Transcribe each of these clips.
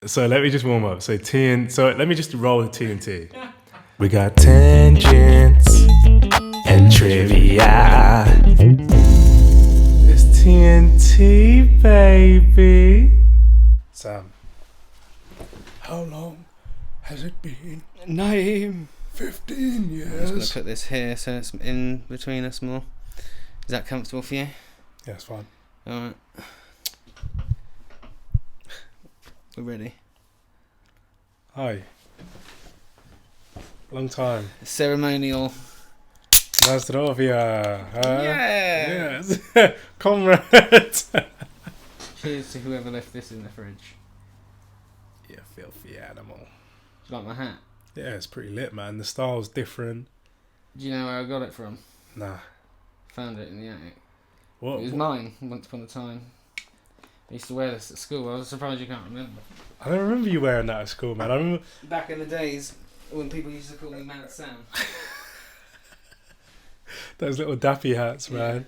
So let me just warm up. So let me just roll the TNT. We got tangents and trivia. It's TNT, baby. Sam, how long has it been? 15 years. I'm just going to put this here so it's in between us more. Is that comfortable for you? Yeah, it's fine. Alright. We're ready. Hi. Long time. Ceremonial. Nazdrovia. Yeah. Yes. Comrades. Cheers to whoever left this in the fridge. You filthy animal. Do you like my hat? Yeah, it's pretty lit, man. The style's different. Do you know where I got it from? Nah. Found it in the attic. What? It was mine once upon a time. I used to wear this at school. I was surprised you can't remember. I don't remember you wearing that at school, man. I remember Back in the days when people used to call me Mad Sam. those little dappy hats, Yeah. man.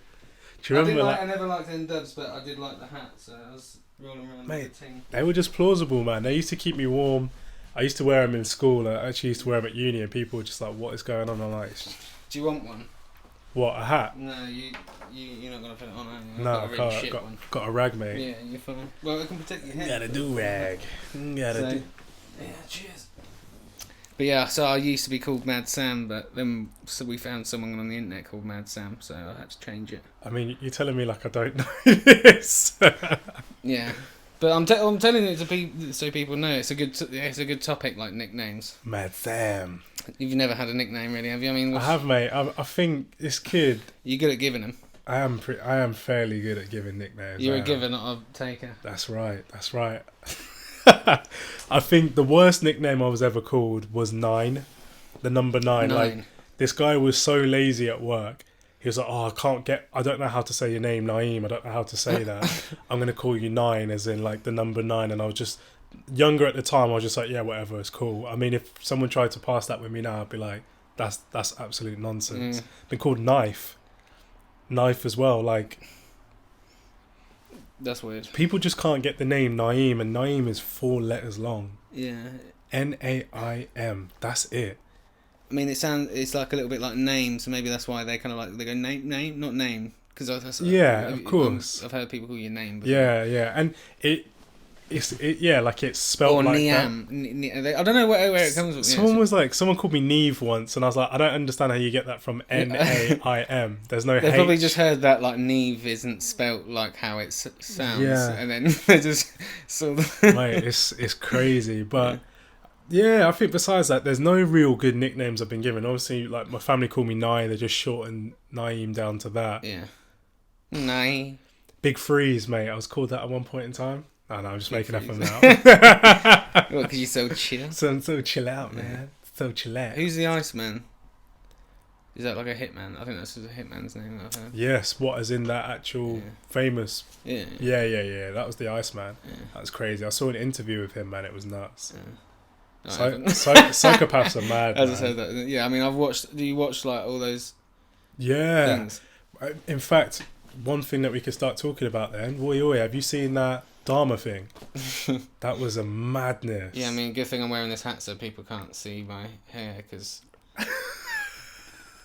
Do you remember? I never liked any dubs, but I did like the hat, so I was rolling around Mate, with the ting. They were just plausible, man. They used to keep me warm. I used to wear them in school. I actually used to wear them at uni, and people were just like, "What is going on?" I'm like, Do you want one? "What, a hat?" No, you're not gonna put it on, are you? No, I've I got a really can't. shit one. Got a rag, mate. Yeah, you're fine. Well, it can protect your head. Got a do rag. Yeah, cheers. But yeah, so I used to be called Mad Sam, but then we found someone on the internet called Mad Sam, so I had to change it. I mean, you're telling me like I don't know this. Yeah, but I'm telling it to so people know it's a good topic, like nicknames. Mad Sam. You've never had a nickname, really, have you? I mean, I have, mate. I think this kid. You're good at giving them. I am fairly good at giving nicknames. You're a giver, not a taker. That's right. I think the worst nickname I was ever called was 9. The number 9. Like, this guy was so lazy at work. He was like, "Oh, I don't know how to say your name, Naeem. I don't know how to say that. I'm going to call you 9 as in like the number 9." And I was just younger at the time. I was just like, "Yeah, whatever, it's cool." I mean, if someone tried to pass that with me now, I'd be like, that's absolute nonsense. Been called Knife as well. Like, that's weird. people just can't get the name Naeem, and Naeem is 4 letters long. Yeah. Naim. That's it. I mean, it's like a little bit like name, so maybe that's why they kind of like, they go name, not name, because of course. I've heard people call you name before. Yeah, and like it's spelled or like Niam. I don't know where it comes from. Someone called me Neve once, and I was like, I don't understand how you get that from Naim. There's no They H. probably just heard that like Neve isn't spelt like how it sounds, Yeah. and then they just saw the... Mate, it's crazy, but yeah, I think besides that, there's no real good nicknames I've been given. Obviously, like my family call me Nai, they just shortened Naeem down to that. Yeah. Nai. Big Freeze, mate. I was called that at one point in time. Oh, no, I'm just making up them now. Well, because you're so chill. So chill out, man. So chill out. Who's the Iceman? Is that like a hitman? I think that's just a hitman's name that I've heard. Yes, what, as in that actual famous... Yeah. Yeah. That was the Iceman. Yeah. That was crazy. I saw an interview with him, man. It was nuts. Yeah. Psychopaths are mad, As man. I said that. Yeah, I mean, do you watch like all those things? In fact, one thing that we could start talking about then, oi, have you seen that Dahmer thing? That was a madness. Yeah, I mean, good thing I'm wearing this hat so people can't see my hair, because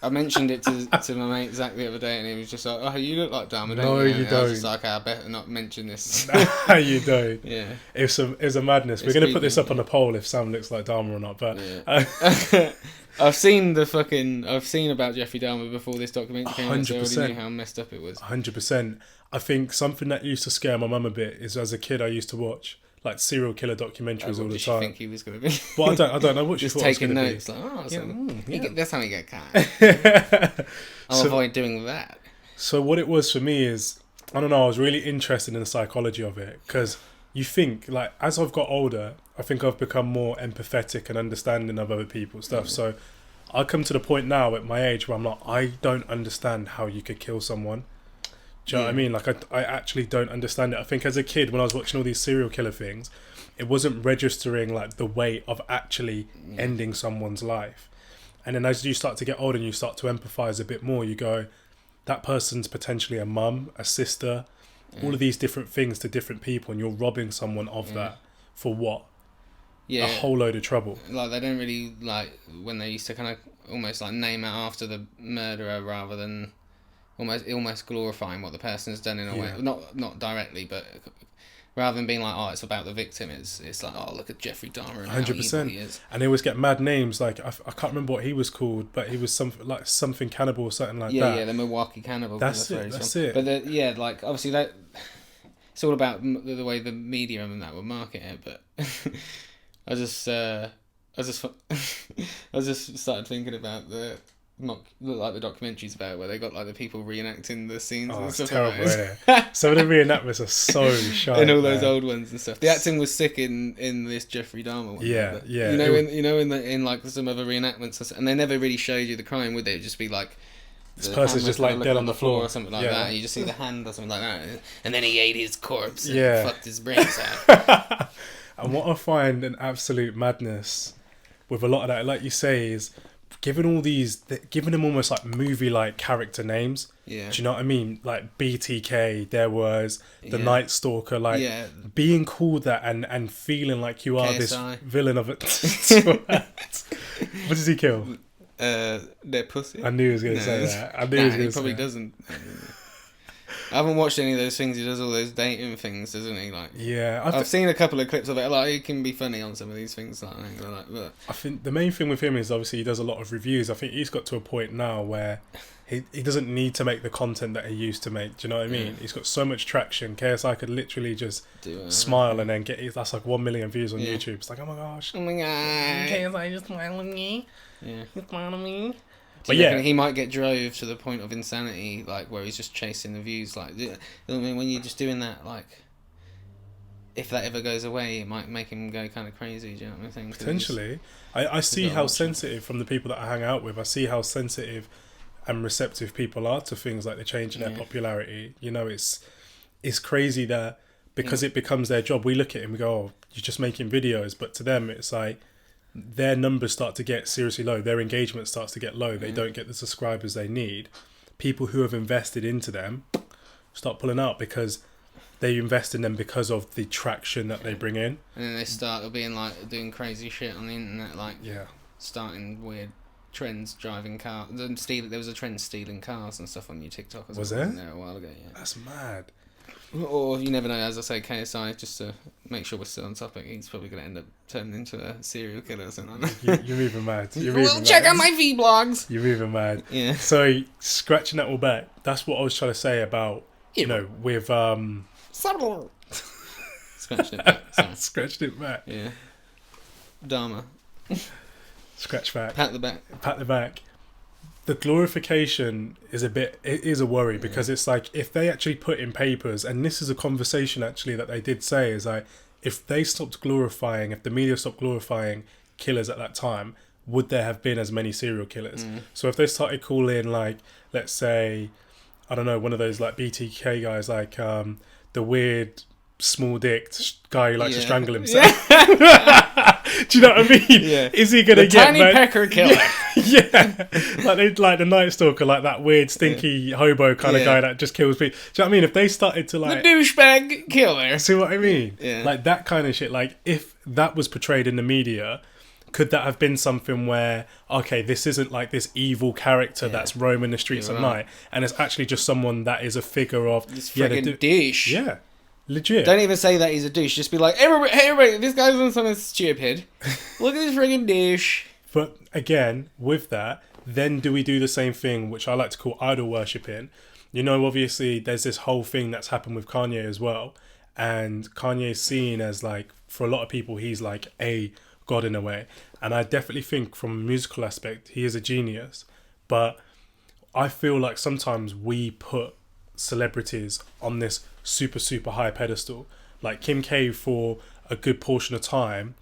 I mentioned it to my mate Zach the other day, and he was just like, "Oh, you look like Dahmer, don't you?" You and don't. I was just like, "Okay, I better not mention this." No, you don't. Yeah. It's a madness. We're going to put this up on a poll if Sam looks like Dahmer or not, but... Yeah. I've seen about Jeffrey Dahmer before this documentary came out, so I already knew how messed up it was. 100%. I think something that used to scare my mum a bit is, as a kid, I used to watch like serial killer documentaries all the time. What did you think he was going to be? Well, I don't know what you just thought it was taking going to notes, be. Like, that's how he get caught. I'll avoid doing that. So what it was for me is, I don't know, I was really interested in the psychology of it, because you think, like, as I've got older, I think I've become more empathetic and understanding of other people's stuff. So I come to the point now at my age where I'm like, I don't understand how you could kill someone. Do you know what I mean? Like, I actually don't understand it. I think as a kid, when I was watching all these serial killer things, it wasn't registering like the weight of actually ending someone's life. And then as you start to get older and you start to empathise a bit more, you go, that person's potentially a mum, a sister, all of these different things to different people, and you're robbing someone of that for what? Yeah. a whole load of trouble. Like, they don't really, like, when they used to kind of almost, like, name it after the murderer rather than almost glorifying what the person has done in a way. Not directly, but rather than being like, oh, it's about the victim, it's like, oh, look at Jeffrey Dahmer and 100%. How evil he is. And they always get mad names, like, I can't remember what he was called, but he was something cannibal or something like that. Yeah, the Milwaukee Cannibal. That's it. But, like, obviously that... It's all about the way the media and that will market it, but I just started thinking about the documentaries about it, where they got like the people reenacting the scenes and stuff. Terrible, isn't it? Some of the reenactments are so shy. And all those old ones and stuff. The acting was sick in this Jeffrey Dahmer one. Yeah. You know, in like some other reenactments, and they never really showed you the crime, would they? It'd just be like, this person's just like dead on the floor or something like that, and you just see the hand or something like that, and then he ate his corpse and fucked his brains out. And what I find an absolute madness with a lot of that, like you say, is giving them almost like movie-like character names. Yeah. Do you know what I mean? Like BTK, there was the Night Stalker, like being called that and feeling like you are KSI. This villain of it. What does he kill? Their pussy. I knew he was going to say that. I knew he was going to say probably that. Doesn't. I haven't watched any of those things. He does all those dating things, doesn't he? Like, yeah, I've seen a couple of clips of it. Like, it can be funny on some of these things. Like, but I think the main thing with him is obviously he does a lot of reviews. I think he's got to a point now where he doesn't need to make the content that he used to make. Do you know what I mean? He's got so much traction. KSI could literally just smile and then that's like 1 million views on YouTube. It's like, oh my gosh. Oh my god. KSI just smiling at me. Yeah. He's smiling at me. But yeah, he might get drove to the point of insanity, like where he's just chasing the views. Like, I mean, when you're just doing that, like, if that ever goes away, it might make him go kind of crazy. Do you know what I mean? Potentially, I see how sensitive from the people that I hang out with. I see how sensitive and receptive people are to things like the change in their popularity. You know, it's crazy that because it becomes their job, we look at it and we go, oh, you're just making videos, but to them, it's like, their numbers start to get seriously low. Their engagement starts to get low. They don't get the subscribers they need. People who have invested into them start pulling out because they invest in them because of the traction that they bring in. And then they start being like doing crazy shit on the internet, like starting weird trends, driving cars. There was a trend stealing cars and stuff on your TikTok. Was there? There a while ago. Yeah. That's mad. Or you never know, as I say, KSI, just to make sure we're still on topic, he's probably going to end up turning into a serial killer or something. You're moving mad. Check out my vlogs. You're moving mad. Yeah. So, scratching that all back, that's what I was trying to say about, you know, with... Scratching it back. Sorry. Scratched it back. Yeah. Dahmer. Scratch back. Pat the back. Pat the back. The glorification is a worry because it's like if they actually put in papers, and this is a conversation actually that they did say, is like if they stopped glorifying, if the media stopped glorifying killers at that time, would there have been as many serial killers? So if they started calling, like, let's say, I don't know, one of those like BTK guys, like the weird small dicked guy who likes to strangle himself. Do you know what I mean? Yeah. Is he gonna get tiny pecker killer? Yeah, like the Night Stalker, like that weird stinky hobo kind of guy that just kills people. Do you know what I mean? If they started to like the douchebag killer, see what I mean? Yeah, like that kind of shit. Like if that was portrayed in the media, could that have been something where this isn't like this evil character that's roaming the streets at night, and it's actually just someone that is a figure of this friggin' douche. Yeah. Legit. Don't even say that he's a douche. Just be like, hey, everybody, this guy's on something stupid. Look at this friggin' douche. But again, with that, then do we do the same thing, which I like to call idol worshipping? You know, obviously, there's this whole thing that's happened with Kanye as well. And Kanye's seen as, like, for a lot of people, he's like a god in a way. And I definitely think from a musical aspect, he is a genius. But I feel like sometimes we put celebrities on this super, super high pedestal. Like Kim K, for a good portion of time,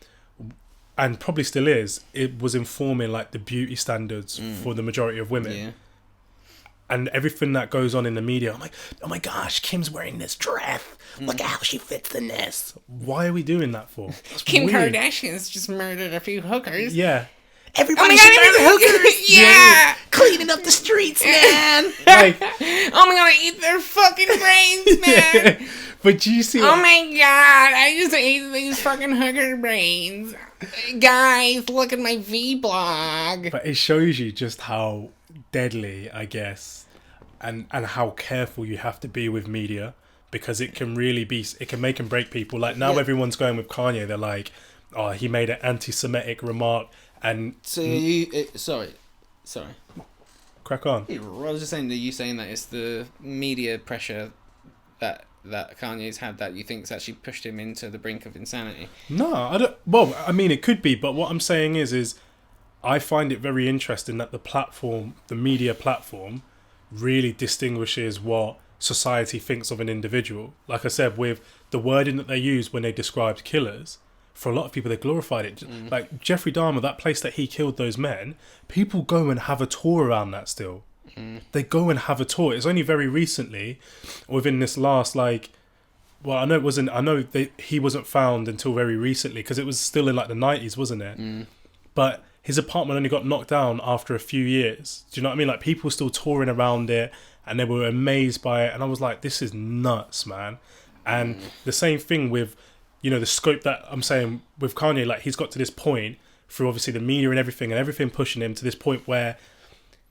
and probably still is, it was informing like the beauty standards for the majority of women. Yeah. And everything that goes on in the media, I'm like, oh my gosh, Kim's wearing this dress. Look at how she fits in this. Why are we doing that for? That's Kim weird. Kardashian's just murdered a few hookers. Yeah. Everybody should murder hookers. Yeah. Cleaning up the streets, man. Like, I'm gonna eat their fucking brains, man. But do you see? Oh my god! I just ate these fucking hooker brains. Guys, look at my V-blog. But it shows you just how deadly, I guess, and how careful you have to be with media, because it can really be, it can make and break people. Like now, everyone's going with Kanye. They're like, oh, he made an anti-Semitic remark, and so sorry. Crack on. I was just saying, are you saying that it's the media pressure that Kanye's had that you think's actually pushed him into the brink of insanity? No, I don't. Well, I mean, it could be, but what I'm saying is I find it very interesting that the media platform, really distinguishes what society thinks of an individual. Like I said, with the wording that they use when they described killers, for a lot of people, they glorified it. Like Jeffrey Dahmer, that place that he killed those men, people go and have a tour around that still. They go and have a tour. It's only very recently, within this last, like, well, I know he wasn't found until very recently, because it was still in like the 90s, wasn't it? But his apartment only got knocked down after a few years. Do you know what I mean? Like, people were still touring around it, and they were amazed by it. And I was like, this is nuts, man. And the same thing with, you know, the scope that I'm saying with Kanye, like, he's got to this point through obviously the media and everything pushing him to this point where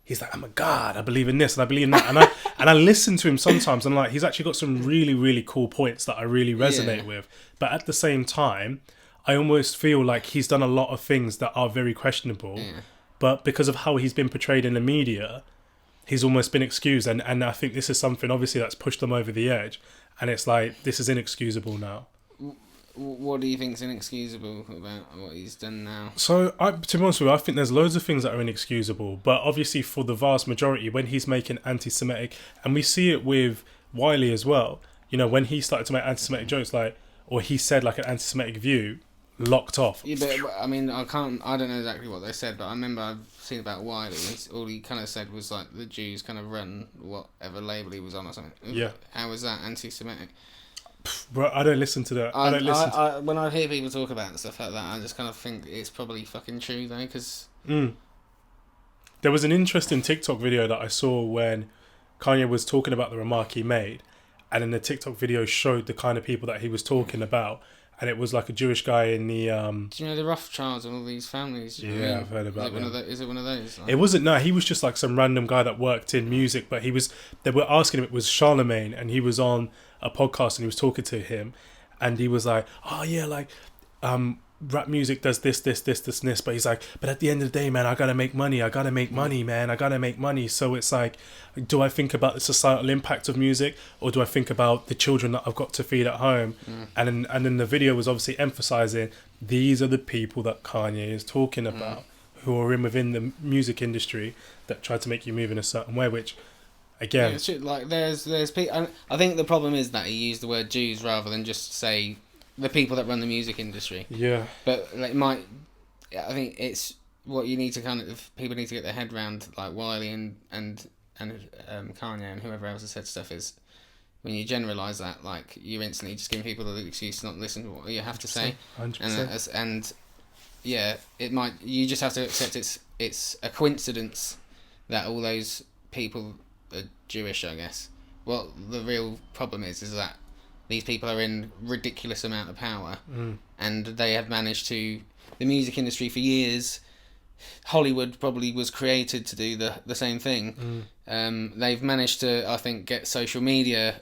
he's like, oh my God, I believe in this and I believe in that. And I listen to him sometimes, and like, he's actually got some really, really cool points that I really resonate with. But at the same time, I almost feel like he's done a lot of things that are very questionable. But because of how he's been portrayed in the media, he's almost been excused. And I think this is something, obviously, that's pushed them over the edge. And it's like, this is inexcusable now. What do you think is inexcusable about what he's done now? So, to be honest with you, I think there's loads of things that are inexcusable. But obviously, for the vast majority, when he's making anti-Semitic, and we see it with Wiley as well, you know, when he started to make anti-Semitic jokes, like, or he said like an anti-Semitic view, locked off. Yeah, but I mean, I don't know exactly what they said, but I remember I've seen about Wiley. All he kind of said was like the Jews kind of run whatever label he was on or something. Yeah. How was that anti-Semitic? Bro, I don't listen to that. When I hear people talk about stuff like that, I just kind of think it's probably fucking true though, because there was an interesting TikTok video that I saw when Kanye was talking about the remark he made, and then the TikTok video showed the kind of people that he was talking about, and it was like a Jewish guy in the Do you know the Rothschilds and all these families? Yeah, I've heard about that. Is it one of those? Like? It wasn't. No, he was just like some random guy that worked in music, but they were asking him. It was Charlemagne, and he was on a podcast and he was talking to him, and he was like, oh yeah, like rap music does this, but he's like, but at the end of the day, man, I gotta make money, man, I gotta make money. So it's like, do I think about the societal impact of music, or do I think about the children that I've got to feed at home? And then the video was obviously emphasizing these are the people that Kanye is talking about, who are within the music industry that try to make you move in a certain way, which again, yeah, like there's people. I think the problem is that he used the word Jews rather than just say the people that run the music industry. Yeah. But like I think it's what you need to people need to get their head around, like Wiley and Kanye and whoever else has said stuff, is when you generalise that, like, you're instantly just giving people the excuse to not listen to what you have to say. 100%. And yeah, you just have to accept it's a coincidence that all those people are Jewish, I guess. Well, the real problem is that these people are in ridiculous amount of power, and they have managed to. The music industry for years, Hollywood probably was created to do the same thing. They've managed to, I think, get social media.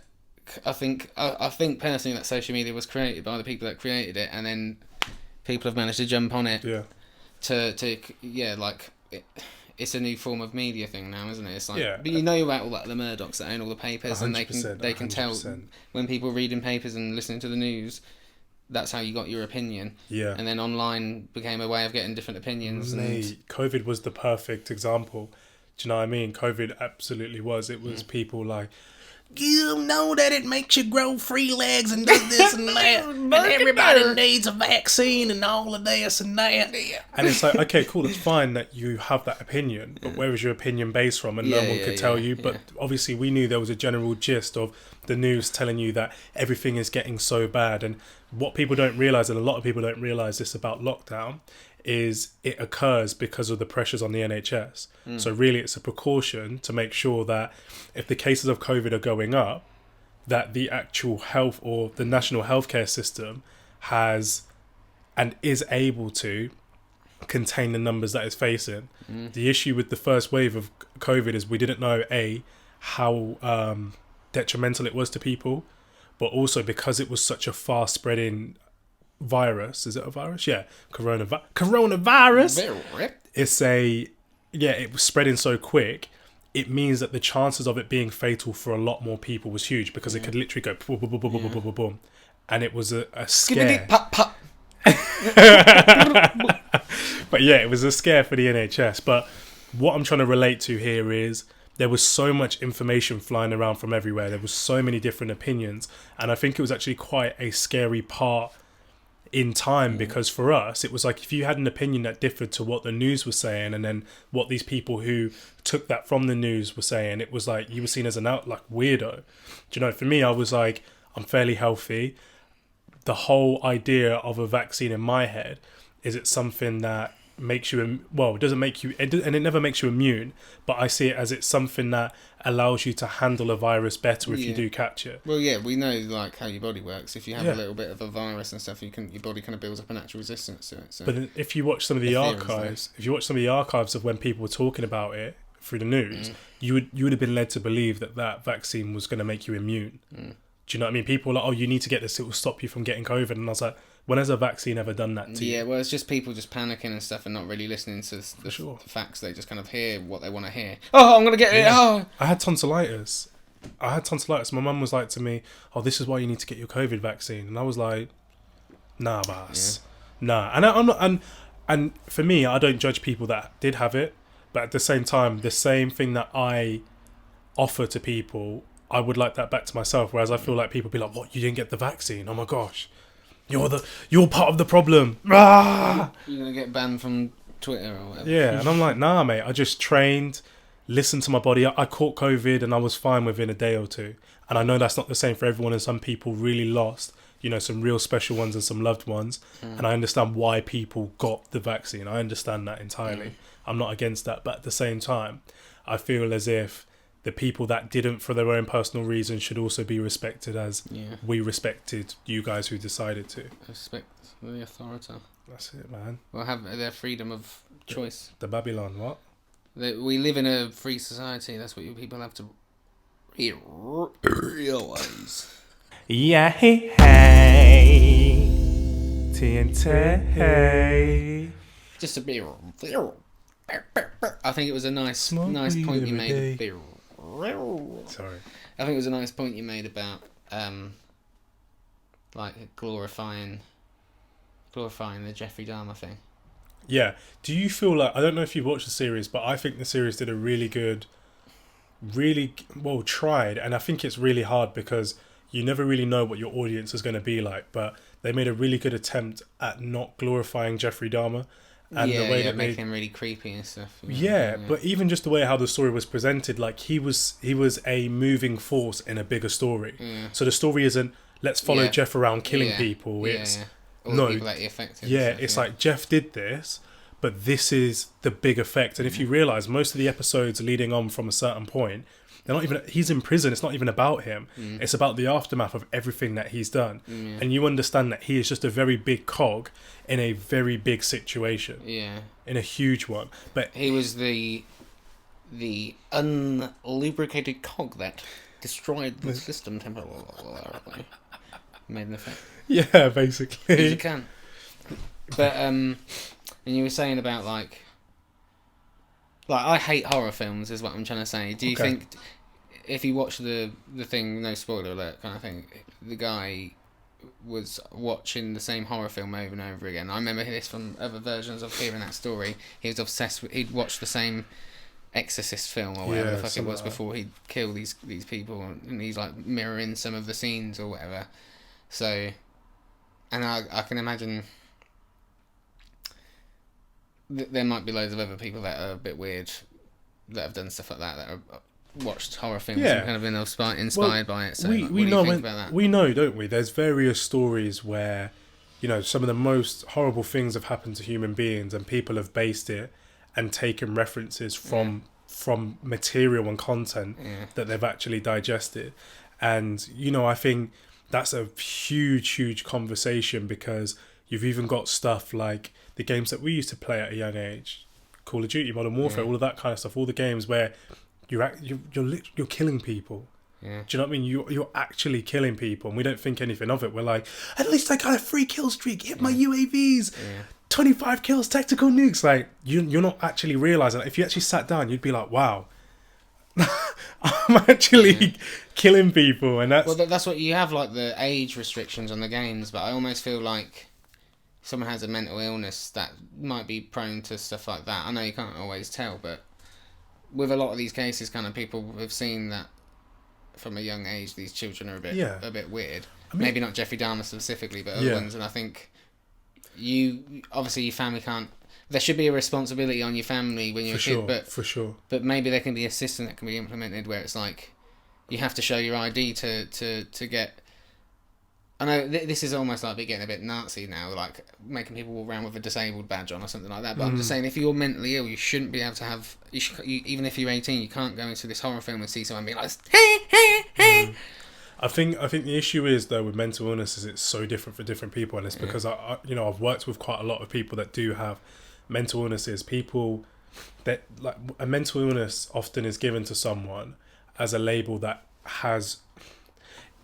I think personally that social media was created by the people that created it, and then people have managed to jump on it. Yeah. It's a new form of media thing now, isn't it? It's like, yeah. But you know about all that, the Murdochs that own all the papers, and they can tell when people are reading papers and listening to the news. That's how you got your opinion. Yeah. And then online became a way of getting different opinions. COVID was the perfect example. Do you know what I mean? COVID absolutely was. It was people like, you know that it makes you grow 3 legs and does this and that, and everybody needs a vaccine and all of this and that. And it's like, okay, cool, it's fine that you have that opinion, but where is your opinion based from? And no one could tell you. But obviously we knew there was a general gist of the news telling you that everything is getting so bad. And what people don't realise, and a lot of people don't realise this about lockdown, is it occurs because of the pressures on the NHS. So really it's a precaution to make sure that if the cases of COVID are going up, that the actual health or the national healthcare system has and is able to contain the numbers that it's facing. The issue with the first wave of COVID is we didn't know how detrimental it was to people, but also because it was such a fast spreading virus. Is it a virus? Yeah, coronavirus. It was spreading so quick. It means that the chances of it being fatal for a lot more people was huge because it could literally go boom, boom, boom, boom, boom, boom, boom, boom, and it was a scare. Pop, pop. But yeah, it was a scare for the NHS. But what I'm trying to relate to here is there was so much information flying around from everywhere. There was so many different opinions. And I think it was actually quite a scary part in time because for us, it was like if you had an opinion that differed to what the news was saying and then what these people who took that from the news were saying, it was like you were seen as an weirdo. Do you know, for me, I was like, I'm fairly healthy. The whole idea of a vaccine in my head is it's something that makes you, it doesn't make you, and it never makes you immune, but I see it as it's something that allows you to handle a virus better if you do catch it. Well, yeah, we know like how your body works. If you have a little bit of a virus and stuff, your body kind of builds up a natural resistance to it. So. But if you watch some of the archives of when people were talking about it through the news, you would have been led to believe that vaccine was going to make you immune. Do you know what I mean? People were like, oh, you need to get this, it will stop you from getting COVID. And I was like, when has a vaccine ever done that to you? Yeah, well, it's just people just panicking and stuff and not really listening to the facts. They just kind of hear what they want to hear. Oh, I'm going to get it. Oh. I had tonsillitis. My mum was like to me, oh, this is why you need to get your COVID vaccine. And I was like, nah, boss. Yeah. Nah. And I'm not, and for me, I don't judge people that did have it. But at the same time, the same thing that I offer to people, I would like that back to myself. Whereas I feel like people be like, what, you didn't get the vaccine? Oh my gosh. You're part of the problem. You're going to get banned from Twitter or whatever. Yeah, and I'm like, nah, mate. I just trained, listened to my body. I caught COVID and I was fine within a day or two. And I know that's not the same for everyone, and some people really lost, some real special ones and some loved ones. And I understand why people got the vaccine. I understand that entirely. I'm not against that. But at the same time, I feel as if the people that didn't for their own personal reasons should also be respected as we respected you guys who decided to. Respect the authority. That's it, man. Well, have their freedom of choice. The Babylon, what? We live in a free society. That's what you people have to realize. Yeah, hey. TNT. Just a bit. I think it was a nice point you made. Sorry. I think it was a nice point you made about like glorifying the Jeffrey Dahmer thing. Yeah. Do you feel like, I don't know if you watched the series, but I think the series did a really well tried, and I think it's really hard because you never really know what your audience is going to be like, but they made a really good attempt at not glorifying Jeffrey Dahmer. And the way that making him really creepy and stuff. Yeah, but even just the way how the story was presented, like he was a moving force in a bigger story. Yeah. So the story isn't let's follow Jeff around killing people. It's all the people that he affected. Yeah, it's like Jeff did this, but this is the big effect. And if you realise, most of the episodes leading on from a certain point, they're not even. He's in prison. It's not even about him. It's about the aftermath of everything that he's done. And you understand that he is just a very big cog in a very big situation. Yeah. In a huge one. But he was the unlubricated cog that destroyed the system temporarily. Made an effect. Yeah, basically. You can. But and you were saying about like I hate horror films is what I'm trying to say. Do you think if you watch the thing, no spoiler alert kind of thing, the guy was watching the same horror film over and over again? I remember this from other versions of hearing that story. He was obsessed with, he'd watched the same Exorcist film or whatever the fuck it was before he'd kill these people, and he's like mirroring some of the scenes or whatever. So, and I can imagine there might be loads of other people that are a bit weird that have done stuff like that have watched horror films and kind of been inspired by it. So we what do you think about that? We know, don't we? There's various stories where, some of the most horrible things have happened to human beings, and people have based it and taken references from material and content that they've actually digested. And, I think that's a huge conversation, because you've even got stuff like the games that we used to play at a young age, Call of Duty, Modern Warfare, all of that kind of stuff, all the games where you're killing people. Yeah. Do you know what I mean? You're actually killing people, and we don't think anything of it. We're like, at least I got a 3 kill streak, hit my UAVs, 25 kills, tactical nukes. Like, you're not actually realising that. If you actually sat down, you'd be like, wow, I'm actually killing people. And that's what you have, like the age restrictions on the games, but I almost feel like someone has a mental illness that might be prone to stuff like that. I know you can't always tell, but with a lot of these cases, kind of people have seen that from a young age, these children are a bit weird. I mean, maybe not Jeffrey Dahmer specifically, but other ones. And I think obviously your family can't. There should be a responsibility on your family when you're a kid, but for sure. But maybe there can be a system that can be implemented where it's like you have to show your ID to get. I know this is almost like getting a bit Nazi now, like making people walk around with a disabled badge on or something like that. But I'm just saying, if you're mentally ill, you shouldn't be able to have. Even if you're 18, you can't go into this horror film and see someone being like, hey. I think the issue is, though, with mental illness is it's so different for different people, and it's because I've worked with quite a lot of people that do have mental illnesses. People that, like, a mental illness often is given to someone as a label that has.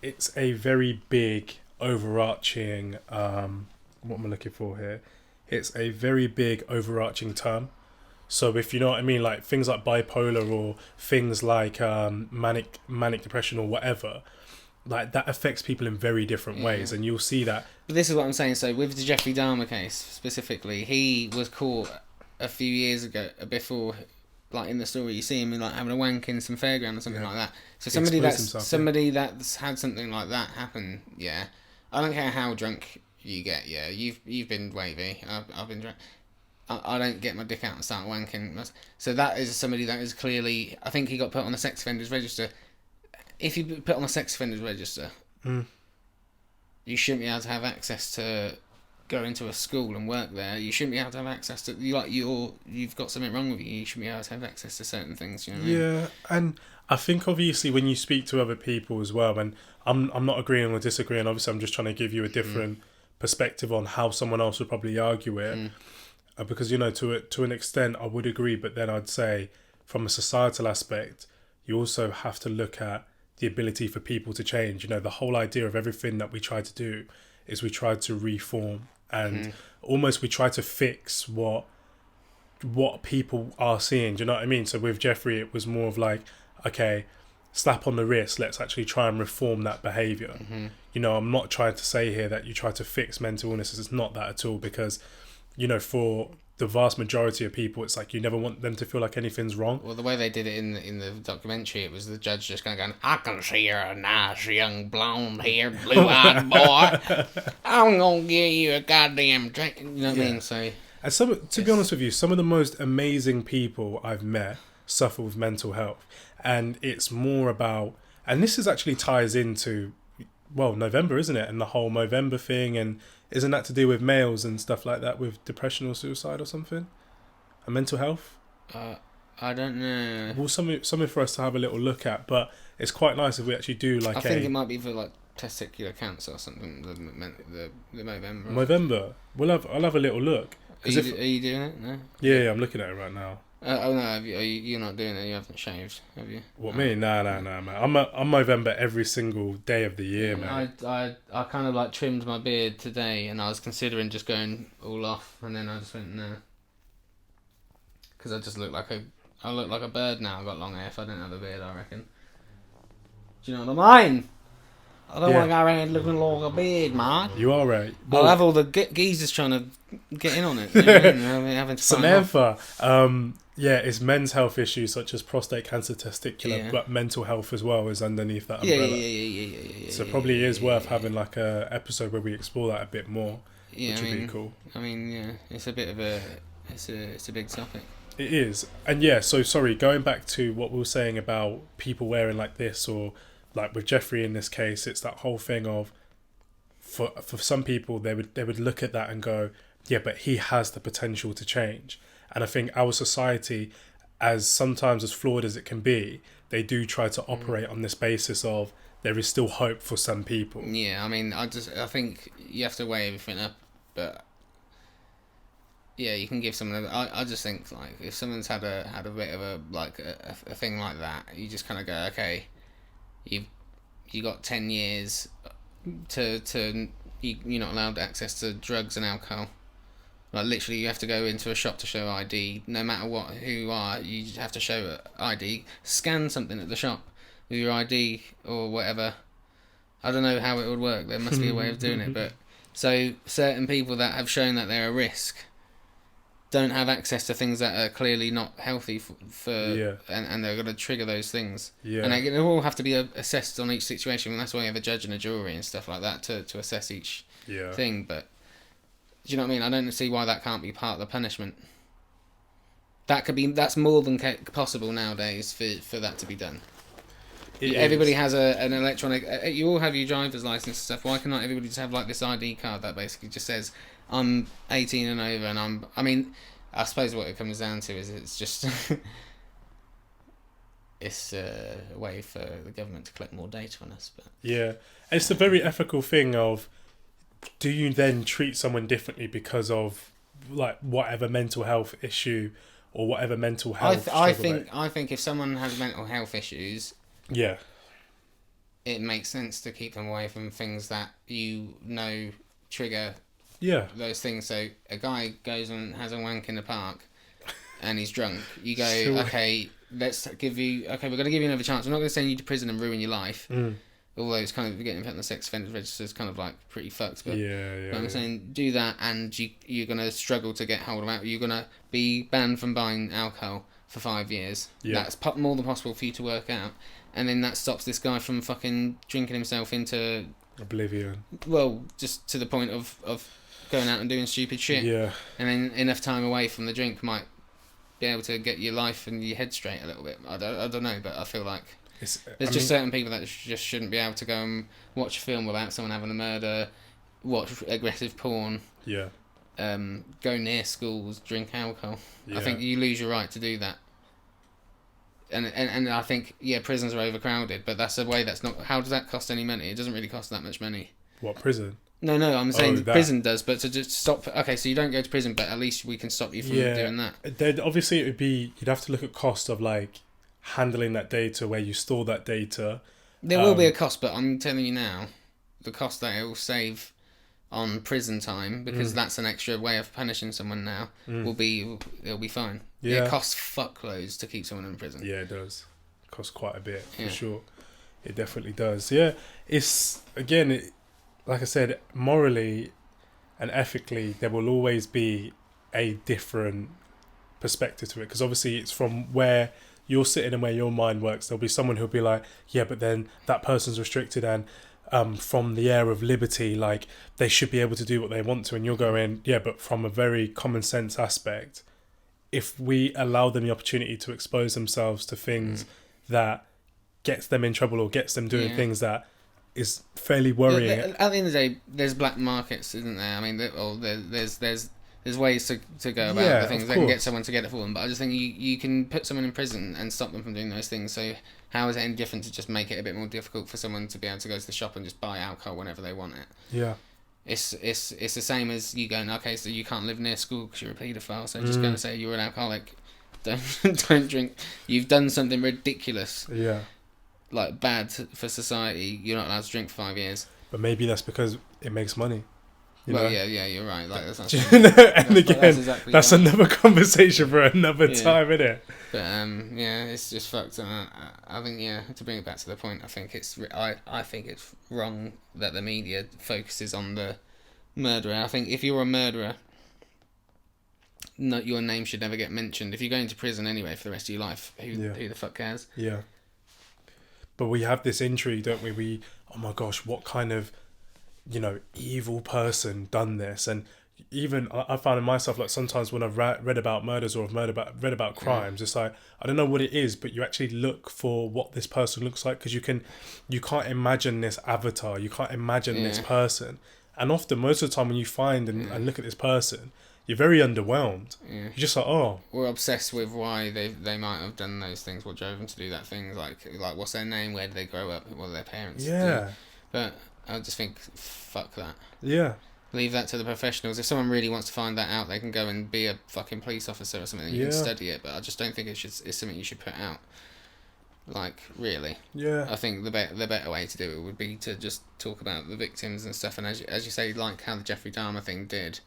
It's a very big overarching what am I looking for here? It's a very big overarching term. So if you know what I mean, like things like bipolar or things like manic depression or whatever, like that affects people in very different ways, and you'll see that. But this is what I'm saying. So with the Jeffrey Dahmer case specifically, he was caught a few years ago before. Like in the story, you see him like having a wank in some fairground or something like that. So somebody that's had something like that happen, I don't care how drunk you get, you've been wavy. I've been drunk. I don't get my dick out and start wanking. So that is somebody that is clearly. I think he got put on the sex offenders register. If you put on the sex offenders register, you shouldn't be able to have access to go into a school and work there. You shouldn't be able to have access to you've got something wrong with you. You shouldn't be able to have access to certain things. You know what I mean? And I think obviously when you speak to other people as well, and I'm not agreeing or disagreeing. Obviously, I'm just trying to give you a different perspective on how someone else would probably argue it, because to an extent I would agree, but then I'd say from a societal aspect, you also have to look at the ability for people to change. The whole idea of everything that we try to do is we try to reform and almost we try to fix what people are seeing. Do you know what I mean? So with Jeffrey, it was more of like, okay, slap on the wrist, let's actually try and reform that behaviour. I'm not trying to say here that you try to fix mental illnesses. It's not that at all, because for the vast majority of people, it's like you never want them to feel like anything's wrong. Well, the way they did it in the documentary, it was the judge just kind of going, I can see you're a nice young blonde-haired, blue-eyed boy. I'm going to give you a goddamn drink. You know what I mean? So, and to be honest with you, some of the most amazing people I've met suffer with mental health. And it's more about, and this is actually ties into, November, isn't it? And the whole Movember thing, and isn't that to do with males and stuff like that, with depression or suicide or something? And mental health? I don't know. Well, something for us to have a little look at, but it's quite nice if we actually do like I think it might be for like testicular cancer or something, the Movember. Movember? I'll have a little look. Are you doing it? No? Yeah, I'm looking at it right now. No, you're not doing it. You haven't shaved, have you? What, me? No, man. I'm Movember every single day of the year, man. I kind of like trimmed my beard today, and I was considering just going all off, and then I just went no, because I just look like a bird now. I got long hair. If I didn't have a beard, I reckon. Do you know what I mean? I don't want to go around looking like a beard, man. You are right. I'll have all the geezers trying to get in on it. You know what I mean? Having to Samantha, it's men's health issues such as prostate cancer, testicular, but mental health as well is underneath that umbrella. Yeah. So probably is worth having like a episode where we explore that a bit more, which would be cool. I mean, it's a bit of it's a big topic. It is. And so sorry, going back to what we were saying about people wearing like this, or like with Jeffrey in this case, it's that whole thing of, for some people, they would look at that and go, yeah, but he has the potential to change. And I think our society, as sometimes as flawed as it can be, they do try to operate on this basis of there is still hope for some people. Yeah, I mean, I think you have to weigh everything up, but yeah, you can give someone. I just think like if someone's had a bit of a thing like that, you just kind of go, okay, you got 10 years to you're not allowed access to drugs and alcohol. Like literally, you have to go into a shop to show ID. No matter who you are, you just have to show ID. Scan something at the shop with your ID or whatever. I don't know how it would work. There must be a way of doing it. But so certain people that have shown that they're a risk don't have access to things that are clearly not healthy and they're going to trigger those things. Yeah. And they all have to be assessed on each situation. And that's why you have a judge and a jury and stuff like that to assess each thing. But do you know what I mean? I don't see why that can't be part of the punishment. That's more than possible nowadays for that to be done. Everybody has an electronic. You all have your driver's license and stuff. Why can't everybody just have like this ID card that basically just says I'm 18 and over, and I mean, I suppose what it comes down to is it's just it's a way for the government to collect more data on us. But yeah, it's a very ethical thing of, do you then treat someone differently because of like whatever mental health issue or whatever mental health? I think if someone has mental health issues, yeah, it makes sense to keep them away from things that trigger those things. So a guy goes and has a wank in the park and he's drunk. You go, okay, we're going to give you another chance. We're not going to send you to prison and ruin your life. Although it's kind of getting put on the sex offenders register is kind of like pretty fucked. But I'm saying, do that, and you're going to struggle to get hold of alcohol. You're going to be banned from buying alcohol for 5 years. That's more than possible for you to work out. And then that stops this guy from fucking drinking himself into oblivion. Well, just to the point of going out and doing stupid shit. Yeah. And then enough time away from the drink might be able to get your life and your head straight a little bit. I don't know, but I feel like there's certain people that just shouldn't be able to go and watch a film without someone having a murder, watch aggressive porn. Yeah. Go near schools, drink alcohol. Yeah. I think you lose your right to do that. And I think prisons are overcrowded, but that's a way that's not. How does that cost any money? It doesn't really cost that much money. What, prison? No, I'm saying prison does, but to just stop. Okay, so you don't go to prison, but at least we can stop you from doing that. Then obviously it would be, you'd have to look at cost of like handling that data, where you store that data. There will be a cost, but I'm telling you now, the cost that it will save on prison time, because that's an extra way of punishing someone now, it'll be fine. Yeah. It costs fuckloads to keep someone in prison. Yeah, it does. It costs quite a bit, for sure. It definitely does. Yeah, it's, again, like I said, morally and ethically, there will always be a different perspective to it, because obviously it's from where you're sitting and where your mind works. There'll be someone who'll be like, yeah, but then that person's restricted, and from the air of liberty, like they should be able to do what they want to, and you're going, yeah, but from a very common sense aspect, if we allow them the opportunity to expose themselves to things that gets them in trouble or gets them doing things that is fairly worrying. At the end of the day, there's black markets, isn't there? I mean, there's ways to go about the things that can get someone to get it for them. But I just think you can put someone in prison and stop them from doing those things. So how is it any different to just make it a bit more difficult for someone to be able to go to the shop and just buy alcohol whenever they want it? Yeah. It's the same as you going, okay, so you can't live near school because you're a paedophile, so just going to say you're an alcoholic. Don't drink. You've done something ridiculous. Yeah. Like bad for society. You're not allowed to drink for 5 years. But maybe that's because it makes money. Yeah, you're right. Like that's that's another conversation for another time, isn't it? But it's just fucked. I think to bring it back to the point, I think it's wrong that the media focuses on the murderer. I think if you're a murderer, your name should never get mentioned. If you're going to prison anyway for the rest of your life, who the fuck cares? Yeah. But we have this intrigue, don't we? Oh my gosh, what kind of evil person done this? And even I found in myself, like sometimes when I've read about murders or read about crimes, it's like I don't know what it is, but you actually look for what this person looks like, because you can't imagine this avatar, you can't imagine this person, and often most of the time when you find and look at this person, you're very underwhelmed. Yeah. You're just like, oh, We're obsessed with why they might have done those things, what drove them to do that thing, like what's their name, where did they grow up, what did their parents do. But I just think, fuck that. Yeah. Leave that to the professionals. If someone really wants to find that out, they can go and be a fucking police officer or something. You can study it, but I just don't think it's something you should put out. Like, really. Yeah. I think the better way to do it would be to just talk about the victims and stuff. And as you say, like how the Jeffrey Dahmer thing did,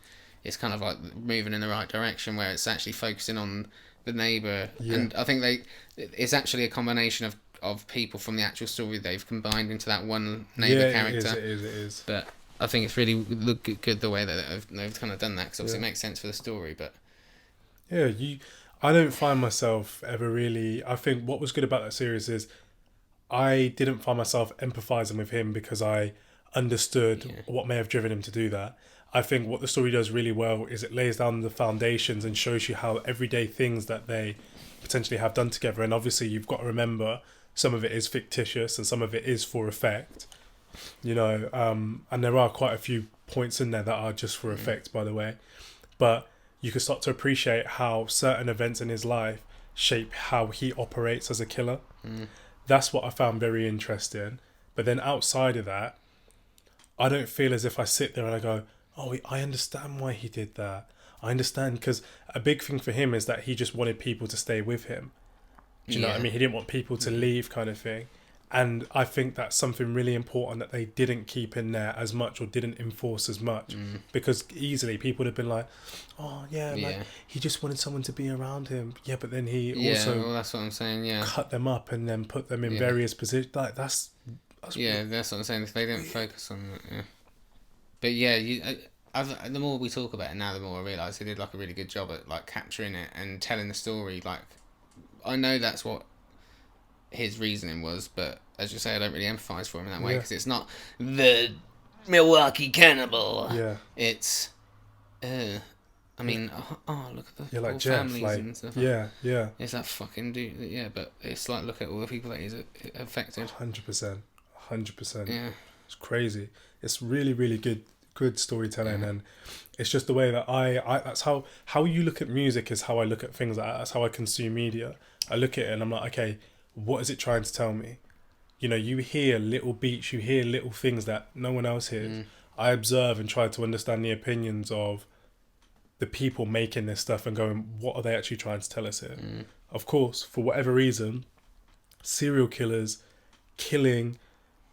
it's kind of like moving in the right direction where it's actually focusing on the neighbour. Yeah. And I think it's actually a combination of people from the actual story they've combined into that one neighbour character. It is. But I think it's really good the way that they've kind of done that, because obviously it makes sense for the story. But yeah, I don't find myself ever really. I think what was good about that series is I didn't find myself empathizing with him because I understood what may have driven him to do that. I think what the story does really well is it lays down the foundations and shows you how everyday things that they potentially have done together. And obviously you've got to remember some of it is fictitious and some of it is for effect. You know, and there are quite a few points in there that are just for effect, by the way. But you can start to appreciate how certain events in his life shape how he operates as a killer. That's what I found very interesting. But then outside of that, I don't feel as if I sit there and I go, oh, I understand why he did that. I understand, because a big thing for him is that he just wanted people to stay with him. Do you know what I mean? He didn't want people to leave, kind of thing. And I think that's something really important that they didn't keep in there as much or didn't enforce as much. Because easily people would have been like, oh, like, he just wanted someone to be around him. Yeah, but then he also well, that's what I'm saying, cut them up and then put them in various positions. Like, that's that's what I'm saying. If they didn't focus on it, But yeah, the more we talk about it now, the more I realise he did like a really good job at like capturing it and telling the story. Like, I know that's what his reasoning was, but as you say, I don't really empathise for him in that way, because it's not the Milwaukee Cannibal. Yeah. It's, I mean, look at the like families Jeff, and stuff. Yeah. It's that fucking dude. Yeah, but it's like, look at all the people that he's affected. 100%. Yeah. It's crazy. It's really, really good storytelling, and it's just the way that I that's how you look at music is how I look at things. That's how I consume media. I look at it and I'm like, okay, what is it trying to tell me? You know, you hear little beats, you hear little things that no one else hears. I observe and try to understand the opinions of the people making this stuff and going, what are they actually trying to tell us here? Of course, for whatever reason, serial killers killing,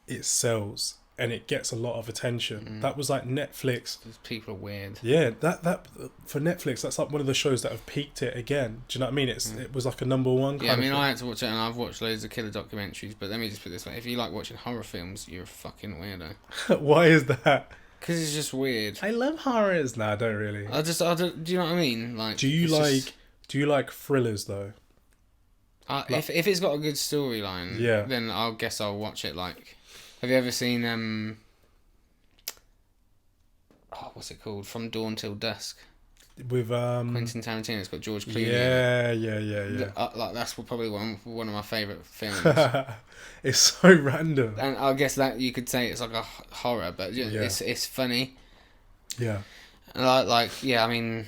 it sells and it gets a lot of attention. That was like Netflix. People are weird. Yeah, that for Netflix, that's like one of the shows that have peaked it again. Do you know what I mean? It was like a number one kind I of mean, thing. I had to watch it, and I've watched loads of killer documentaries, but let me just put it this way. If you like watching horror films, you're a fucking weirdo. Why is that? Because it's just weird. I love horrors. No, I don't really. I don't, do you know what I mean? Like, do you like thrillers though? If it's got a good storyline, then I'll guess I'll watch it. Like, have you ever seen what's it called? From Dawn Till Dusk. With Quentin Tarantino. It's got George Clooney. Yeah. Like, that's probably one of my favourite films. It's so random. And I guess that you could say it's like a horror, but it's funny. Yeah. And I mean,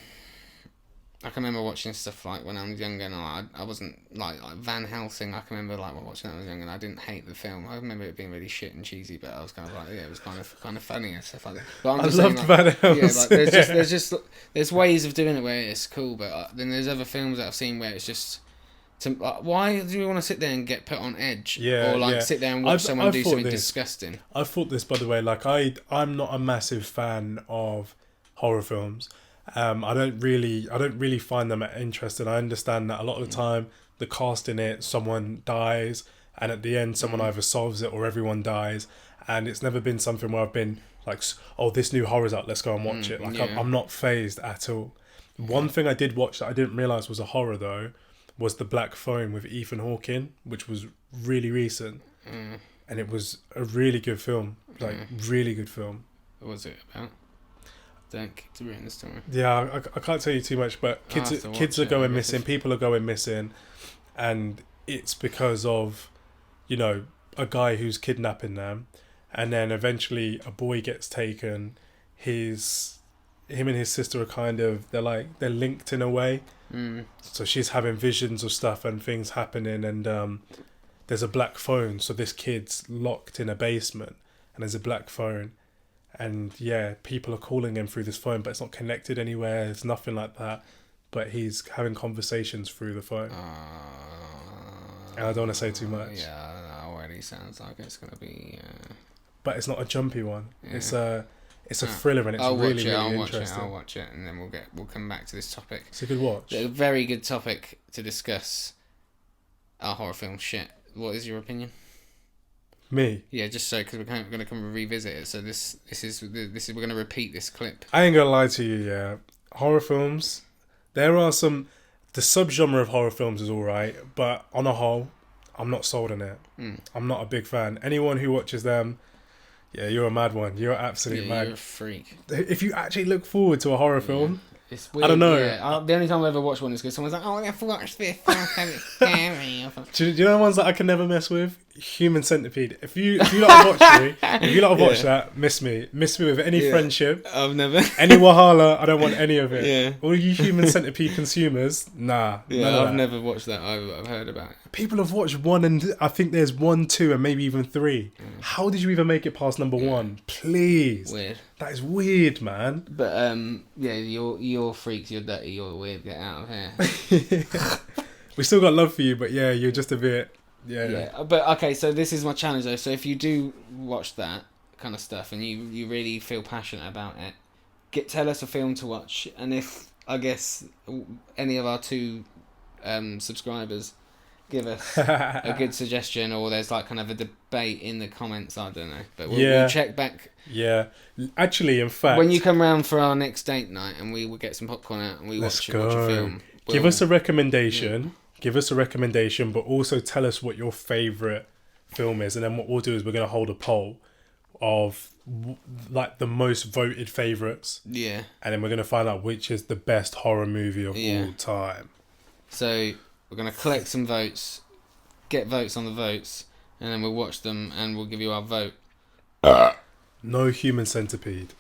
I can remember watching stuff like when I was younger, and I wasn't like Van Helsing. I can remember like watching that when I was younger, and I didn't hate the film. I remember it being really shit and cheesy, but I was kind of like, it was kind of funny and stuff like that. But I'm just loved Van Helsing. Yeah, like there's ways of doing it where it's cool, but then there's other films that I've seen where it's just. Why do you want to sit there and get put on edge? Or sit there and watch someone do something disgusting? I thought this, by the way. Like I'm not a massive fan of horror films. I don't really find them interesting. I understand that a lot of the time the cast in it, someone dies, and at the end someone either solves it or everyone dies, and it's never been something where I've been like, oh, this new horror's out, let's go and watch it. Like I'm not fazed at all. One thing I did watch that I didn't realise was a horror though was The Black Phone with Ethan Hawke, which was really recent, and it was a really good film, really good film. What was it about? Don't get to read the story. Yeah, I can't tell you too much, but kids are going missing, people are going missing, and it's because of, you know, a guy who's kidnapping them, and then eventually a boy gets taken. His him and his sister are kind of, they're linked in a way. So she's having visions of stuff and things happening, and there's a black phone. So this kid's locked in a basement, and there's a black phone, and people are calling him through this phone, but it's not connected anywhere. It's nothing like that. But he's having conversations through the phone. And I don't want to say too much. Yeah, that already sounds like it's gonna be. But it's not a jumpy one. Yeah. It's a thriller, and it's really interesting. I'll watch it, and then we'll come back to this topic. It's a good watch. A very good topic to discuss. Our horror film shit. What is your opinion? Me? Yeah, just so because we're going to come and revisit it. So this is we're going to repeat this clip. I ain't gonna lie to you. Yeah, horror films. There are some. The subgenre of horror films is alright, but on a whole, I'm not sold on it. I'm not a big fan. Anyone who watches them. Yeah, you're a mad one. You're absolutely mad. You're a freak. If you actually look forward to a horror film, it's weird. I don't know. Yeah. The only time I've ever watched one is because someone's like, "Oh, I've watched this. It's scary." Do you know the ones that I can never mess with? Human Centipede. If you lot have watched that, miss me with any friendship. I've never. Any Wahala, I don't want any of it. Yeah. All you Human Centipede consumers, nah. Yeah, I've never watched that. I've heard about it. People have watched 1 and I think there's 1, 2, and maybe even 3. How did you even make it past number 1? Please. Weird. That is weird, man. But you're freaks. You're dirty. You're weird. Get out of here. We still got love for you, but you're just a bit. Yeah, but okay, so this is my challenge though. So if you do watch that kind of stuff and you really feel passionate about it, tell us a film to watch, and if I guess any of our 2 subscribers give us a good suggestion, or there's like kind of a debate in the comments, I don't know, but we'll check back. Yeah, actually, in fact, when you come round for our next date night and we will get some popcorn out and we watch a film, give us a recommendation. Yeah. Give us a recommendation, but also tell us what your favourite film is. And then what we'll do is we're going to hold a poll of like the most voted favourites. Yeah. And then we're going to find out which is the best horror movie of all time. So we're going to collect some votes, get votes on the votes, and then we'll watch them and we'll give you our vote. No Human Centipede.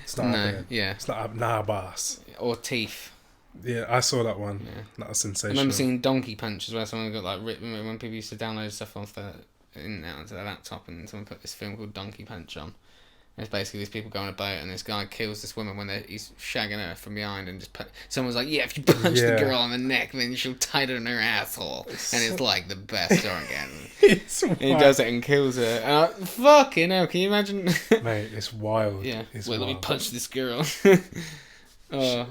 It's not happening. It's not nah, boss. Or Teeth. Yeah, I saw that one. Yeah. That was sensational. I remember seeing Donkey Punch as well. Someone got like when people used to download stuff onto their laptop, and someone put this film called Donkey Punch on. And it's basically these people go on a boat, and this guy kills this woman when he's shagging her from behind, and just someone's like, "Yeah, if you punch the girl on the neck, then she'll tighten her asshole," and it's like the best orgasm. And he does it and kills her. And fucking hell, can you imagine? Mate, it's wild. Yeah. It's wild. Let me punch this girl.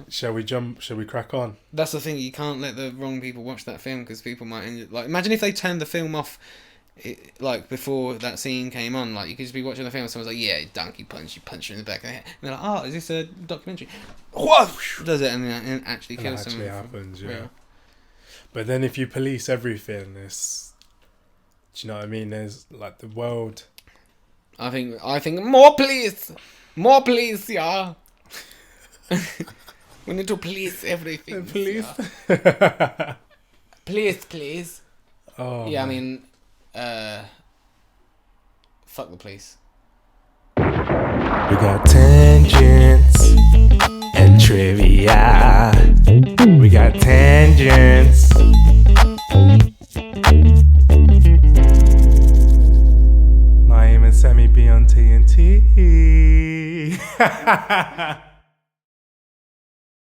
Shall we jump? Shall we crack on? That's the thing. You can't let the wrong people watch that film because people might imagine if they turned the film off, like before that scene came on. Like you could just be watching the film and someone's like, "Yeah, donkey punch. You punch her in the back of the head." And they're like, "Oh, is this a documentary?" Does it and then actually kills someone. It actually happens, yeah. But then if you police everything, do you know what I mean? There's like the world. I think more police, yeah. We need to police everything. Police? Yeah. Please. Oh. Yeah, man. I mean, fuck the police. We got tangents and trivia. We got tangents. Naeem and Sammy B on TNT.